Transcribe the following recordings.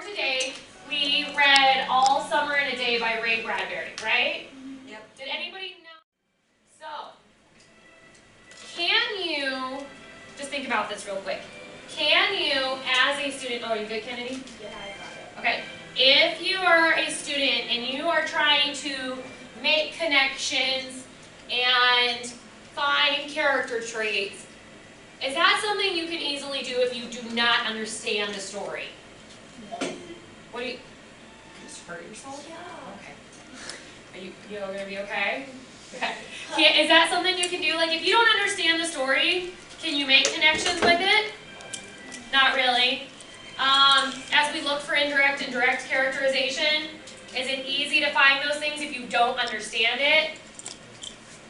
today we read All Summer in a Day by Ray Bradbury, right? Yep. Did anybody know? So, can you, just think about this real quick. Can you, as a student, oh, are you good, Kennedy? Yeah, I got it. Okay. If you are a student and you are trying to make connections and find character traits, is that something you can easily do if you do not understand the story? No. What do you just hurt yourself? Yeah. Okay. Are you gonna be okay? Okay. Is that something you can do? Like if you don't understand the story, can you make connections with it? Not really. As we look for indirect and direct characterization, is it easy to find those things if you don't understand it?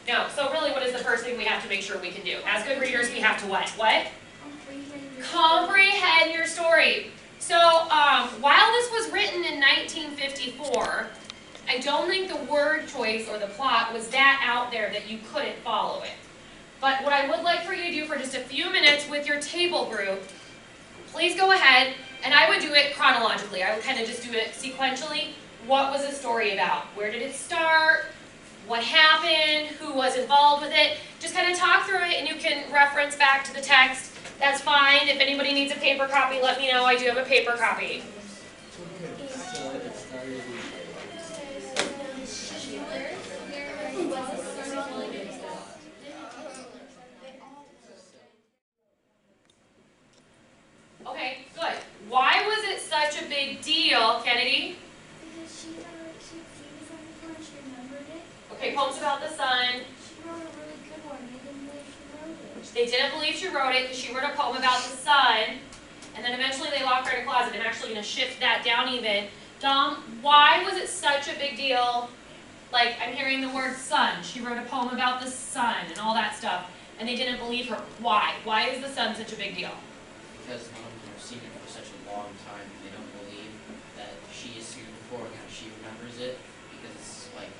No. So really, what is the first thing we have to make sure we can do? As good readers, we have to what? What? Comprehend your story. So while this was written in 1954, I don't think the word choice or the plot was that out there that you couldn't follow it. But what I would like for you to do for just a few minutes with your table group, please go ahead, and I would do it chronologically. I would kind of just do it sequentially. What was the story about? Where did it start? What happened? Who was involved with it? Just kind of talk through it, and you can reference back to the text. That's fine. If anybody needs a paper copy, let me know. I do have a paper copy. Okay, good. Why was it such a big deal, Kennedy? Because she'd seen something before and she remembered it. Okay, poems about the sun. She wrote a really good one. They didn't believe she wrote it. They didn't believe she wrote it because she wrote a poem about the sun, and then eventually they locked her in a closet. I'm actually going to shift that down even. Dom, why was it such a big deal? Like, I'm hearing the word sun. She wrote a poem about the sun and all that stuff, and they didn't believe her. Why? Why is the sun such a big deal? Because none of them have seen it for such a long time, and they don't believe that she has seen it before and that she remembers it, because it's like,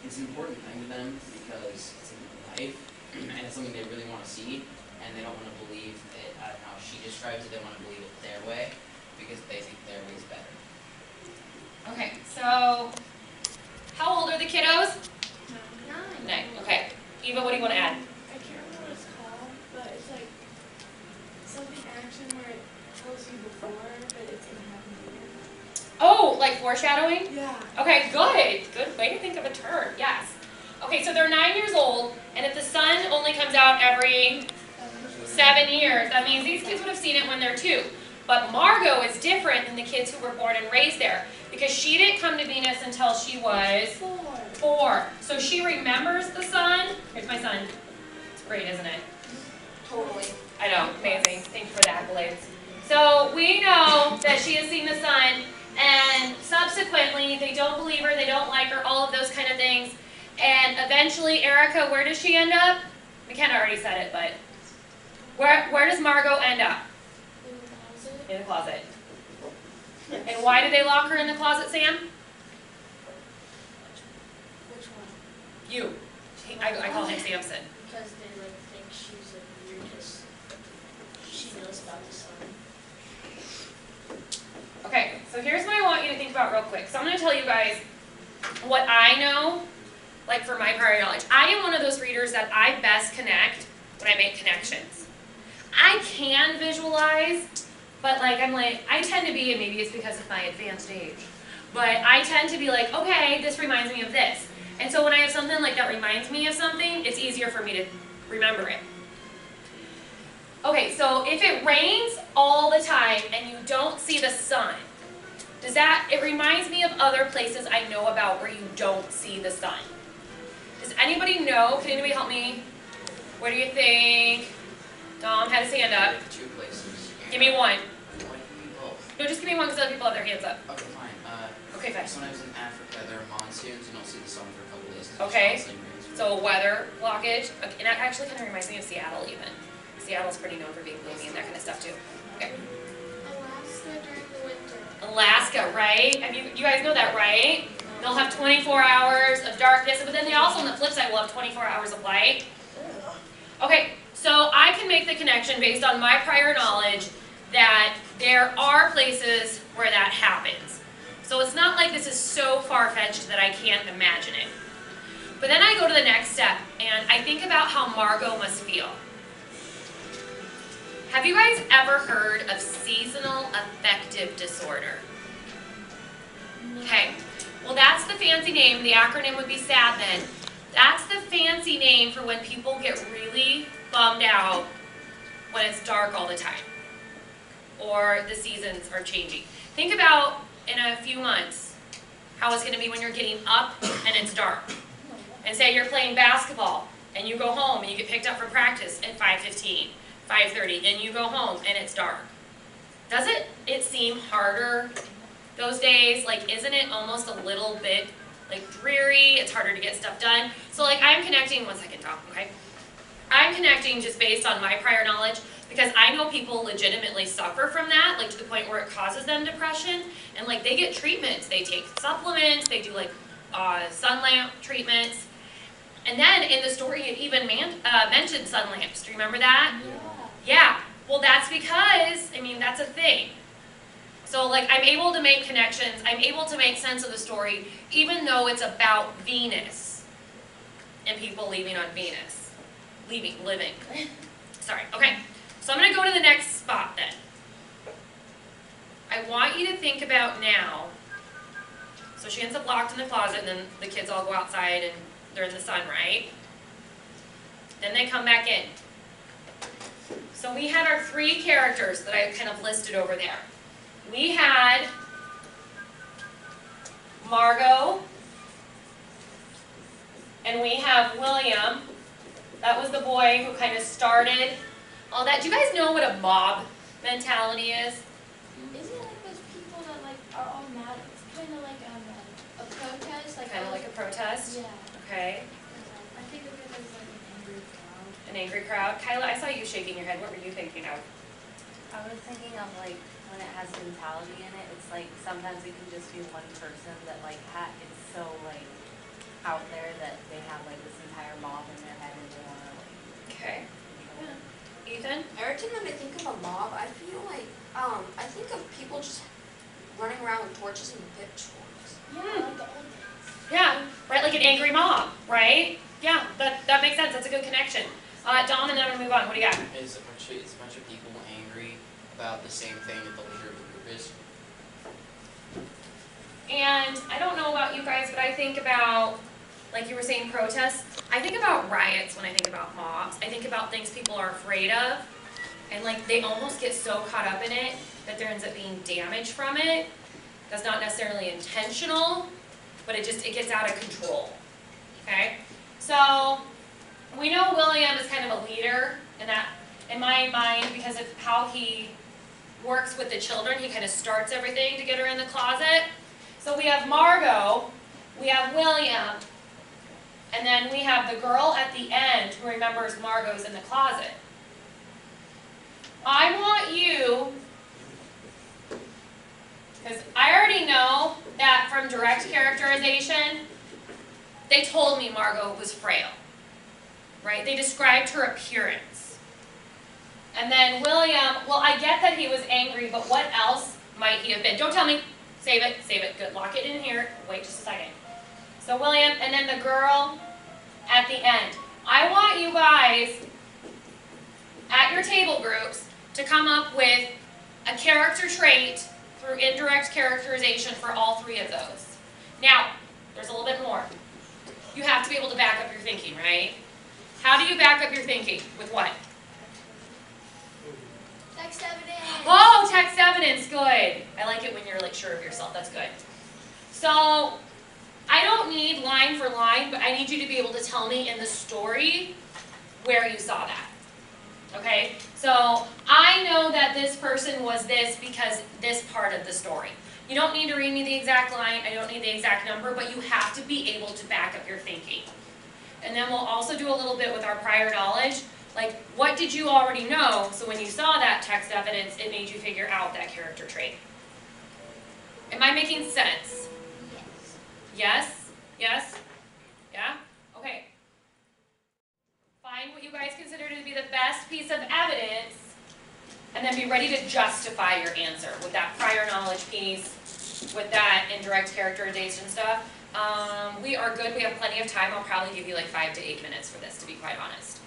it's an important thing to them because it's in their life, and it's something they really want to see, and they don't want to believe it how she describes it. They want to believe it their way, because they think their way is better. Okay, so how old are the kiddos? 9. 9. Okay. Eva, what do you want to add? I can't remember what it's called, but it's like something action where it tells you before, but it's going to happen later. Oh, like foreshadowing? Yeah. Okay, good. Good way to think of a term. Yes. Okay, so they're 9 years old, and if the sun only comes out every 7 years, that means these kids would have seen it when they're 2. But Margot is different than the kids who were born and raised there, because she didn't come to Venus until she was 4. So she remembers the sun. Here's my son. It's great, isn't it? Totally. I know, amazing. Thank you for the accolades. So we know that she has seen the sun, and subsequently they don't believe her, they don't like her, all of those kind of things. And eventually, Erica, where does she end up? McKenna already said it, but where does Margot end up? In the closet. And why did they lock her in the closet, Sam? Which one? You. I call him Samson. Because they like think she's a weirdest. She knows about the sun. Okay, so here's what I want you to think about real quick. So I'm going to tell you guys what I know, like for my prior knowledge. I am one of those readers that I best connect when I make connections. I can visualize, but I tend to be, and maybe it's because of my advanced age, but I tend to be like, okay, this reminds me of this. And so when I have something like that reminds me of something, it's easier for me to remember it. Okay, so if it rains all the time and you don't see the sun, it reminds me of other places I know about where you don't see the sun. Does anybody know? Can anybody help me? What do you think? Dom had his hand up. 2 places. Give me one. Why do we both? No, just give me one because other people have their hands up. Okay, fine. Okay, fine. Sometimes in Africa there are monsoons, you don't see the sun for a couple days. Okay. So weather blockage. Okay, and that actually kind of reminds me of Seattle even. Seattle's pretty known for being gloomy and that kind of stuff too. Okay. Alaska during the winter. Alaska, right? You guys know that, right? They'll have 24 hours of darkness, but then they also, on the flip side, will have 24 hours of light. Okay, so I can make the connection based on my prior knowledge that there are places where that happens. So it's not like this is so far-fetched that I can't imagine it. But then I go to the next step, and I think about how Margot must feel. Have you guys ever heard of seasonal affective disorder? Okay, well that's the fancy name. The acronym would be SAD then. That's the fancy name for when people get really bummed out when it's dark all the time or the seasons are changing. Think about in a few months how it's going to be when you're getting up and it's dark. And say you're playing basketball and you go home and you get picked up for practice at 5:15, 5:30, and you go home and it's dark. Doesn't it seem harder those days? Like, isn't it almost a little bit like dreary? It's harder to get stuff done. So like I'm connecting, one second Tom, okay? I'm connecting just based on my prior knowledge because I know people legitimately suffer from that, like to the point where it causes them depression, and like they get treatments, they take supplements, they do like sun lamp treatments. And then in the story it even mentioned sun lamps. Do you remember that? Yeah. Well, that's because, I mean, that's a thing. So like I'm able to make connections, I'm able to make sense of the story, even though it's about Venus and people leaving on Venus. Living. Sorry, okay. So I'm going to go to the next spot then. I want you to think about now, so she ends up locked in the closet and then the kids all go outside and they're in the sun, right? Then they come back in. So we had our three characters that I kind of listed over there. We had Margot, and we have William. That was the boy who kind of started all that. Do you guys know what a mob mentality is? Isn't it like those people that like are all mad? It's kind of like a protest, like Kind of like a protest? Yeah. Okay. I think of it as like an angry crowd. An angry crowd. Kyla, I saw you shaking your head. What were you thinking of? I was thinking of like when it has mentality in it, it's like sometimes it can just be one person that like it's so like out there that they have like this entire mob in their head and they want to like Okay. control it. Ethan? Every time that I think of a mob, I feel like, I think of people just running around with torches and pitchforks. Yeah, like the old days. Yeah, right, like an angry mob, right? Yeah, that makes sense. That's a good connection. Dom, and then we'll move on. What do you got? It's a bunch of people angry about the same thing that the leader of the group is. And I don't know about you guys, but I think about, like you were saying, protests. I think about riots when I think about mobs. I think about things people are afraid of, and like they almost get so caught up in it that there ends up being damage from it. That's not necessarily intentional, but it gets out of control. Okay? So we know William is kind of a leader in my mind because of how he works with the children. He kind of starts everything to get her in the closet. So we have Margot, we have William, and then we have the girl at the end who remembers Margot's in the closet. I want you, because I already know that from direct characterization, they told me Margot was frail, right? They described her appearance. And then William, well, I get that he was angry, but what else might he have been? Don't tell me. Save it. Good. Lock it in here. Wait just a second. So William, and then the girl at the end. I want you guys at your table groups to come up with a character trait through indirect characterization for all three of those. Now, there's a little bit more. You have to be able to back up your thinking, right? How do you back up your thinking? With what? Text evidence. Oh, text evidence, good. I like it when you're like sure of yourself, that's good. So, I don't need line for line, but I need you to be able to tell me in the story where you saw that. Okay? So, I know that this person was this because this part of the story. You don't need to read me the exact line, I don't need the exact number, but you have to be able to back up your thinking. And then we'll also do a little bit with our prior knowledge. Like, what did you already know, so when you saw that text evidence, it made you figure out that character trait. Am I making sense? Yes? Yes? Yeah? Okay. Find what you guys consider to be the best piece of evidence and then be ready to justify your answer with that prior knowledge piece, with that indirect characterization stuff. We are good, we have plenty of time. I'll probably give you like 5 to 8 minutes for this, to be quite honest.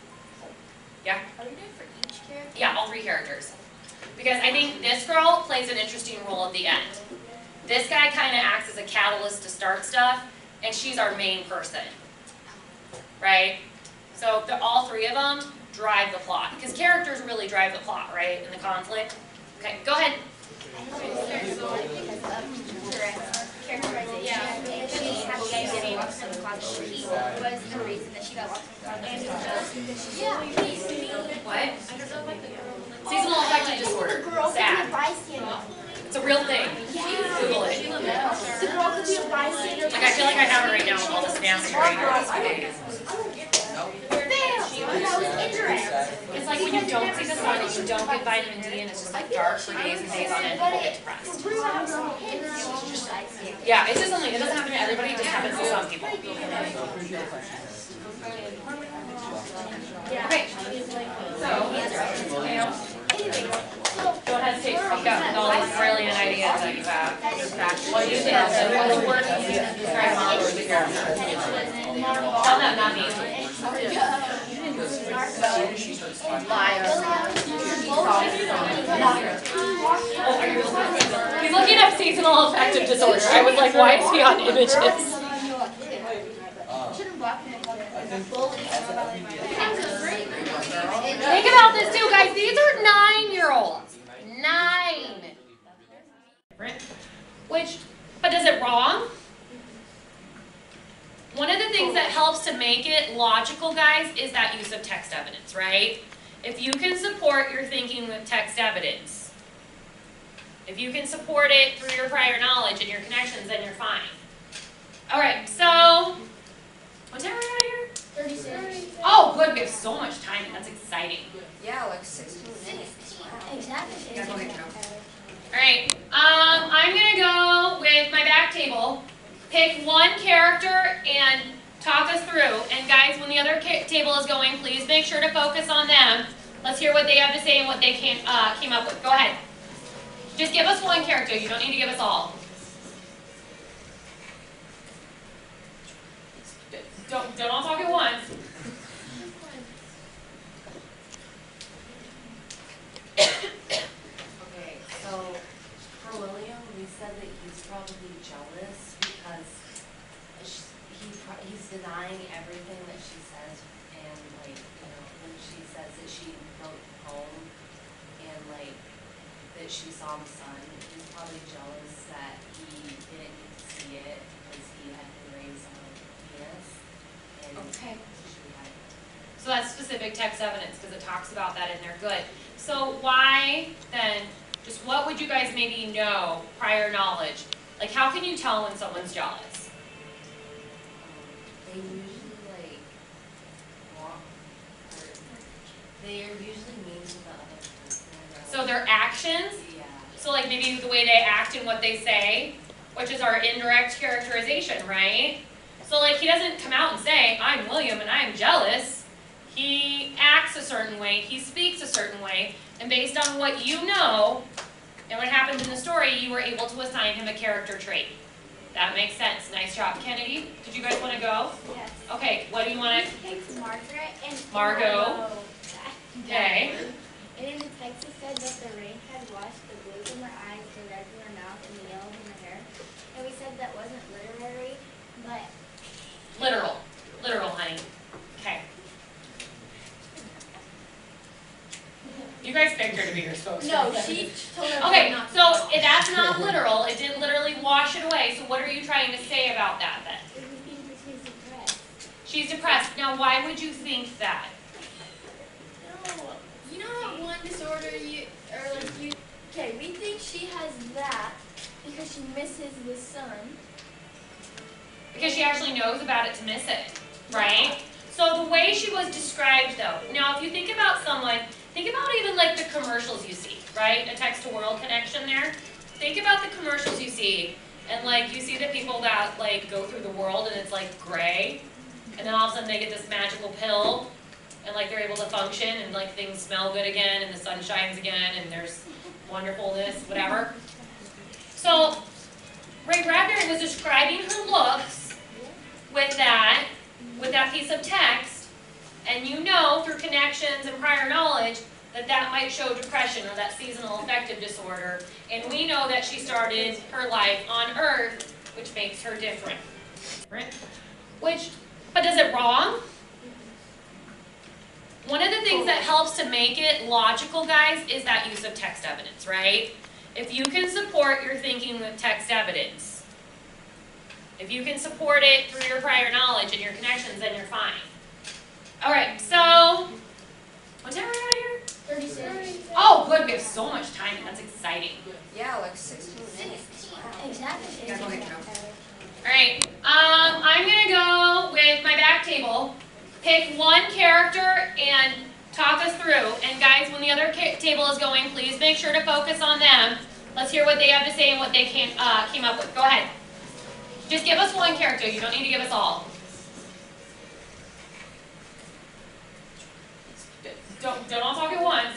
Yeah? Are we doing for each character? Yeah, all 3 characters. Because I think this girl plays an interesting role at the end. This guy kind of acts as a catalyst to start stuff, and she's our main person, right? So all 3 of them drive the plot, because characters really drive the plot, right, in the conflict. Okay, go ahead. Characterization. Yeah. She had the idea of walking in the closet. She was the reason that she got locked in the closet. Yeah. What? Seasonal affective disorder. Sad. It's a real thing. Google it. The girl could be a bystander. Like, I feel like I have it right now with all this nasty right. That was indirect. It's like when you don't see the sun and you don't get vitamin D and it's just like dark for days and days on end, people get depressed. Yeah, it doesn't happen to everybody, it just happens to some people. Okay. So, don't hesitate to speak up with all these brilliant ideas that you have. Well, you did, so the word you describe mom or the character. Tell them, not me. Oh, are you looking? He's looking up seasonal affective disorder. I was like, why is he on images? Think about this too, guys. These are 9-year-olds. 9. But does it wrong? One of the things that helps to make it logical, guys, is that use of text evidence, right? If you can support your thinking with text evidence, if you can support it through your prior knowledge and your connections, then you're fine. All right, so, what time are we out here? 36. Oh, good, we have so much time, and that's exciting. Yeah, like 16 minutes. Exactly. Yeah, go ahead, Joe. All right, I'm gonna go with my back table. Pick one character and talk us through. And guys, when the other table is going, please make sure to focus on them. Let's hear what they have to say and what they came up with. Go ahead. Just give us one character. You don't need to give us all. Don't all talk at once. Okay, so for William, we said that he's probably jealous because he's denying everything that she says, and like, you know, when she says that she built home and like that she saw the sun, he's probably jealous that he didn't get to see it because he had been raised on Venus. And Okay. she had. So that's specific text evidence because it talks about that in there. Good. So why then, just what would you guys maybe know, prior knowledge? Like how can you tell when someone's jealous? They usually like walk, or they are usually mean to the other person. So their actions, Yeah. so like maybe the way they act and what they say, which is our indirect characterization, right? So like he doesn't come out and say, I'm William and I'm jealous. He acts a certain way, he speaks a certain way, and based on what you know and what happened in the story, you were able to assign him a character trait. That makes sense. Nice job. Kennedy, did you guys want to go? Yes. Okay, what do you want to? Picked Margaret and Margot. Okay. And in the text it said that the rain had washed the blues in her eyes, the red in her mouth, and the yellow in her hair. And we said that wasn't literary, but Literal. Literal, honey. Okay. You guys picked her to be your spokesperson. No, she told her Okay, not to. so if that's not literal, it didn't literally wash it away, so what are you trying to say about that then? it was because she's depressed. She's depressed. Now, why would you think that? No, you know that one disorder okay, we think she has that because she misses the sun. Because she actually knows about it to miss it, right? So the way she was described though, now if you think about someone, think about even like the commercials you see, right? A text to world connection there. Think about the commercials you see, and like you see the people that like go through the world and it's like gray, and then all of a sudden they get this magical pill, and like they're able to function and like things smell good again and the sun shines again and there's wonderfulness, whatever. So Ray Bradbury was describing her looks with that piece of text, and you know through connections and prior knowledge that that might show depression or that seasonal affective disorder, and we know that she started her life on Earth, which makes her different. But is it wrong? One of the things that helps to make it logical, guys, is that use of text evidence, right? If you can support your thinking with text evidence, if you can support it through your prior knowledge and your connections, then you're fine. All right, so, what time are we at here? 36. Oh, good, we have so much time, and that's exciting. Yeah, like 16 minutes. Wow. Exactly. Yeah, go ahead, Joe. All right, I'm gonna go with my back table. Pick one character and talk us through. And guys, when the other table is going, please make sure to focus on them. Let's hear what they have to say and what they came up with. Go ahead. Just give us one character. You don't need to give us all. Don't all talk at once.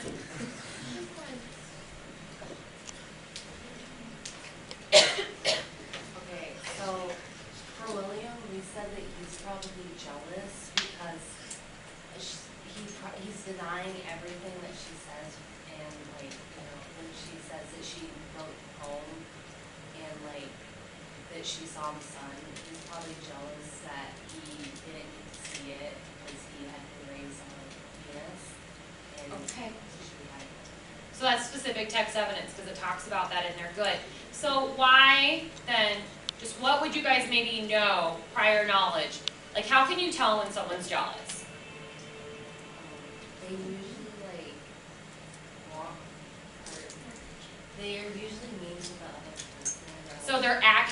Okay, so for William, we said that he's probably jealous because he's denying everything that she says, and like, you know, when she says that she wrote the poem and like that she saw the sun, he's probably jealous that he didn't get to see it because he had been raised on Venus. And Okay. she had So that's specific text evidence because it talks about that in there. Good. So why then, just what would you guys maybe know, prior knowledge? Like how can you tell when someone's jealous? they usually like want, or they are usually mean to the other person. So they're actually